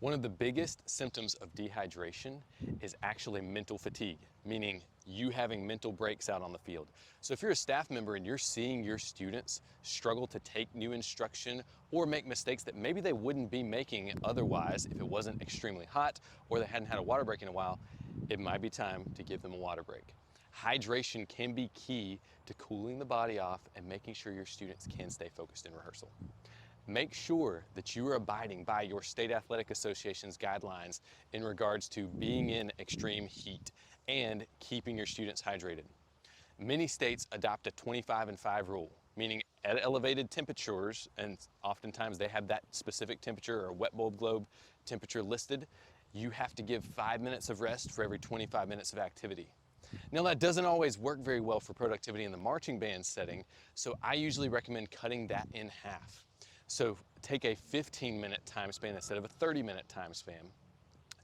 One of the biggest symptoms of dehydration is actually mental fatigue, meaning you having mental breaks out on the field. So if you're a staff member and you're seeing your students struggle to take new instruction or make mistakes that maybe they wouldn't be making otherwise if it wasn't extremely hot or they hadn't had a water break in a while, it might be time to give them a water break. Hydration can be key to cooling the body off and making sure your students can stay focused in rehearsal. Make sure that you are abiding by your State Athletic Association's guidelines in regards to being in extreme heat and keeping your students hydrated. Many states adopt a 25 and 5 rule, meaning at elevated temperatures, and oftentimes they have that specific temperature or wet bulb globe temperature listed, you have to give 5 minutes of rest for every 25 minutes of activity. Now that doesn't always work very well for productivity in the marching band setting, so I usually recommend cutting that in half. So take a 15-minute time span instead of a 30-minute time span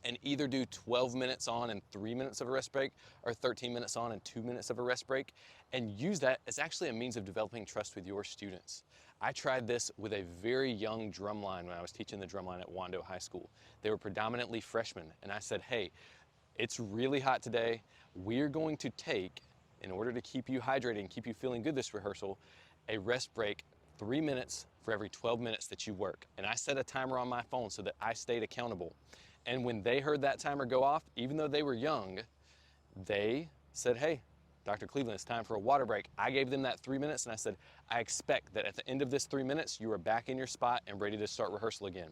and either do 12 minutes on and 3 minutes of a rest break or 13 minutes on and 2 minutes of a rest break, and use that as actually a means of developing trust with your students. I tried this with a very young drumline when I was teaching the drumline at Wando High School. They were predominantly freshmen, and I said, hey, it's really hot today. We're going to take, in order to keep you hydrated and keep you feeling good this rehearsal, a rest break 3 minutes for every 12 minutes that you work. And I set a timer on my phone so that I stayed accountable. And when they heard that timer go off, even though they were young, they said, hey, Dr. Cleveland, it's time for a water break. I gave them that 3 minutes and I said, I expect that at the end of this 3 minutes, you are back in your spot and ready to start rehearsal again.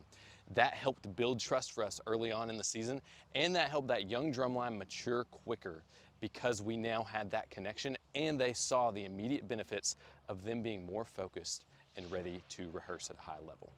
That helped build trust for us early on in the season, and that helped that young drumline mature quicker because we now had that connection and they saw the immediate benefits of them being more focused and ready to rehearse at a high level.